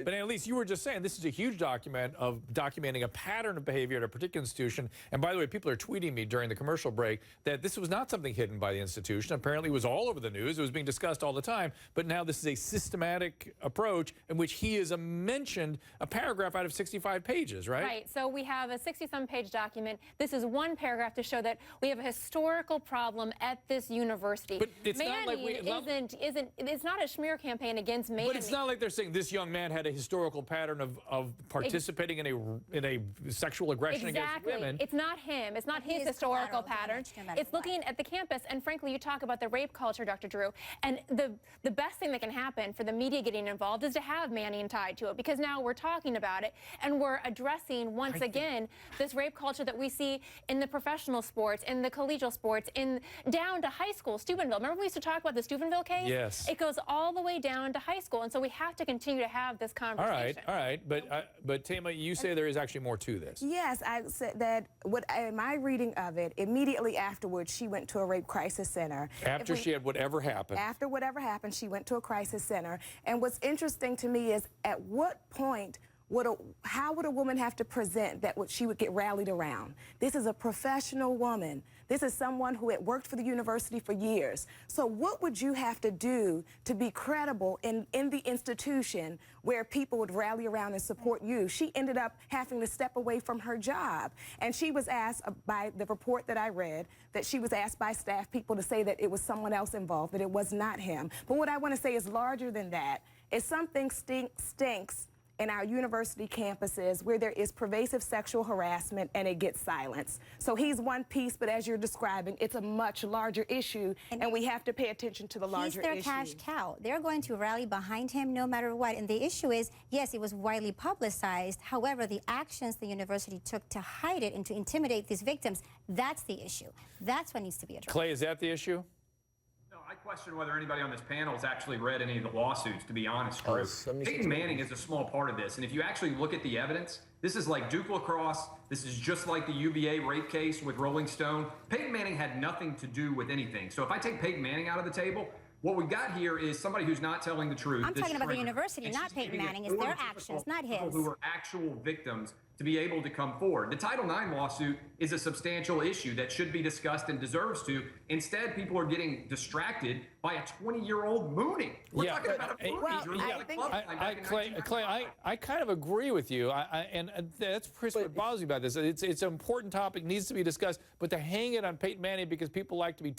But at least you were just saying this is a huge document of documenting a pattern of behavior at a particular institution. And by the way, people are tweeting me during the commercial break that this was not something hidden by the institution. Apparently, it was all over the news. It was being discussed all the time. But now this is a systematic approach in which he is mentioned a paragraph out of 65 pages, right? Right. So we have a 60-some page document. This is one paragraph to show that we have a historical problem at this university. But it's Manning not like it's not a smear campaign against Manning. But it's not like they're saying this young man had a historical pattern of participating in a sexual aggression against women. It's not him. It's not his historical pattern. It's looking at the campus. And frankly, you talk about the rape culture, Dr. Drew. And the best thing that can happen for the media getting involved is to have Manning tied to it, because now we're talking about it and we're addressing once again this rape culture that we see in the professional sports, in the collegial sports, down to high school, Steubenville. Remember we used to talk about the Steubenville case? Yes. It goes all the way down to high school, and so we have to continue to have this conversation. All right. But Tama, you say there is actually more to this. Yes, I said that in my reading of it, immediately afterwards, she went to a rape crisis center. After she had whatever happened. After whatever happened, she went to a crisis center. And what's interesting to me is at what point how would a woman have to present that she would get rallied around? This is a professional woman. This is someone who had worked for the university for years. So what would you have to do to be credible in the institution where people would rally around and support you? She ended up having to step away from her job. And she was asked by the report that I read, that she was asked by staff people to say that it was someone else involved, that it was not him. But what I want to say is larger than that, is something stinks in our university campuses where there is pervasive sexual harassment and it gets silenced. So he's one piece, but as you're describing, it's a much larger issue, and we have to pay attention to the larger issue. He's their cash cow. They're going to rally behind him no matter what. And the issue is, yes, it was widely publicized. However, the actions the university took to hide it and to intimidate these victims, that's the issue. That's what needs to be addressed. Clay, is that the issue? I question whether anybody on this panel has actually read any of the lawsuits, to be honest, Drew. Peyton Manning is a small part of this, and if you actually look at the evidence, this is like Duke Lacrosse. This is just like the UVA rape case with Rolling Stone. Peyton Manning had nothing to do with anything. So if I take Peyton Manning out of the table, what we got here is somebody who's not telling the truth. I'm talking about the university, not Peyton Manning. It's their actions, not his. People who are actual victims to be able to come forward. The Title IX lawsuit is a substantial issue that should be discussed and deserves to. Instead, people are getting distracted by a 20-year-old mooning. We're talking about a movie. Clay, I kind of agree with you, and that's what bothers me about this. It's an important topic, needs to be discussed, but to hang it on Peyton Manning because people like to be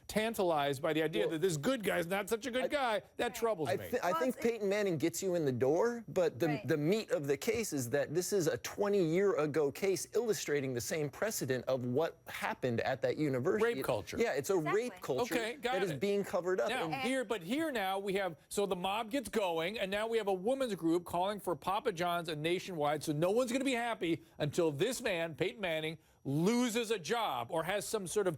tantalized by the idea that this good guy is not such a good guy, that troubles me. I think Peyton Manning gets you in the door, but the meat of the case is that this is a 20-year-ago case illustrating the same precedent of what happened at that university. Rape culture. Yeah, it's a rape culture that is being covered up. Now, here now we have, so the mob gets going, and now we have a women's group calling for Papa John's and nationwide, so no one's going to be happy until this man, Peyton Manning, loses a job or has some sort of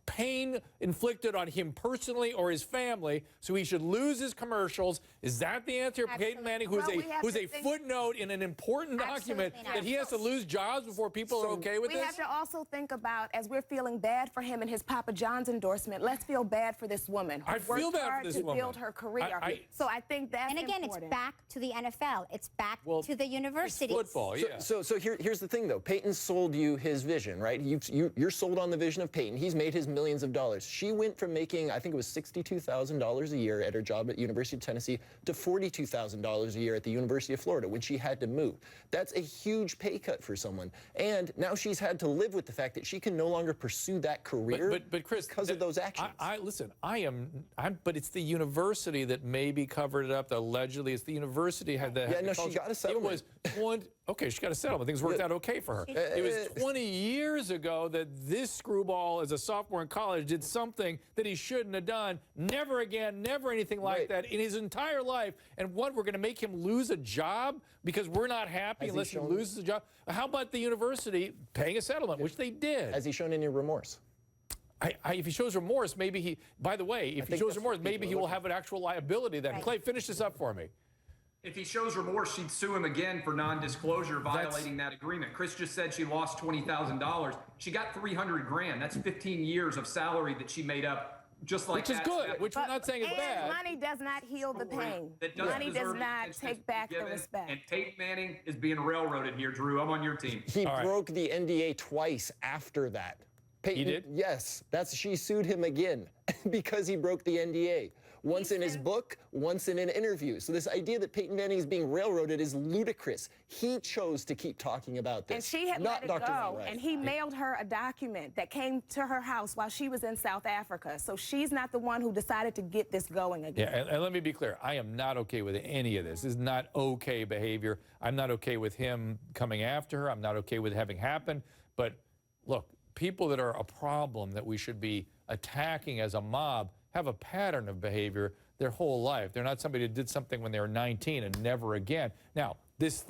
pain inflicted on him personally or his family, so he should lose his commercials. Is that the answer? Peyton Manning, who's a footnote in an important document, that he has to lose jobs before people are okay with this? We have to also think about, as we're feeling bad for him and his Papa John's endorsement, let's feel bad for this woman. I feel bad for this woman. To build her career. So I think that's important. And again, it's back to the NFL. It's back to the university. It's football, yeah. So here's the thing, though. Peyton sold you his vision, right? You're sold on the vision of Peyton. He's made his millions of dollars. She went from making, I think it was $62,000 a year at her job at University of Tennessee to $42,000 a year at the University of Florida when she had to move. That's a huge pay cut for someone. And now she's had to live with the fact that she can no longer pursue that career but Chris, because of those actions. Listen, but it's the university that maybe covered it up. Allegedly, it's the university had the. Yeah, no, she got a settlement. It was okay, she got a settlement. Things worked out okay for her. It was 20 years ago that this screwball, as a sophomore in college, did something that he shouldn't have done. Never again, never anything like that in his entire life. And what, we're going to make him lose a job because we're not happy unless he loses a job? How about the university paying a settlement, which they did? Has he shown any remorse? If he shows remorse, maybe he, by the way, if he shows remorse, maybe he will have an actual liability then. Clay, finish this up for me. If he shows remorse, she'd sue him again for non-disclosure, violating that agreement. Chris just said she lost $20,000. She got $300 grand. That's 15 years of salary that she made up just like Which is that, good, that- which we're not saying is And bad. money does not heal the pain. that doesn't Money does deserve the not attention take that's back the given, respect. And Peyton Manning is being railroaded here, Drew. I'm on your team. He All right. broke the NDA twice after that. Peyton, did? Yes. She sued him again because he broke the NDA. Once in his book, once in an interview. So this idea that Peyton Manning is being railroaded is ludicrous. He chose to keep talking about this. And she had not let it Dr. go. Wainwright. And he mailed her a document that came to her house while she was in South Africa. So she's not the one who decided to get this going again. Yeah, and let me be clear. I am not okay with any of this. This is not okay behavior. I'm not okay with him coming after her. I'm not okay with it having happened. But look, people that are a problem that we should be attacking as a mob have a pattern of behavior their whole life. They're not somebody that did something when they were 19 and never again. Now, this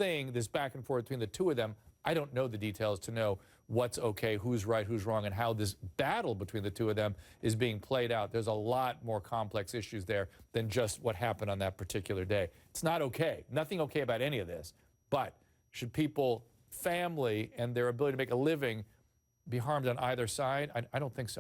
back and forth between the two of them, I don't know the details to know what's okay, who's right, who's wrong, and how this battle between the two of them is being played out. There's a lot more complex issues there than just what happened on that particular day. It's not okay. Nothing okay about any of this. But should people, family, and their ability to make a living be harmed on either side? I don't think so.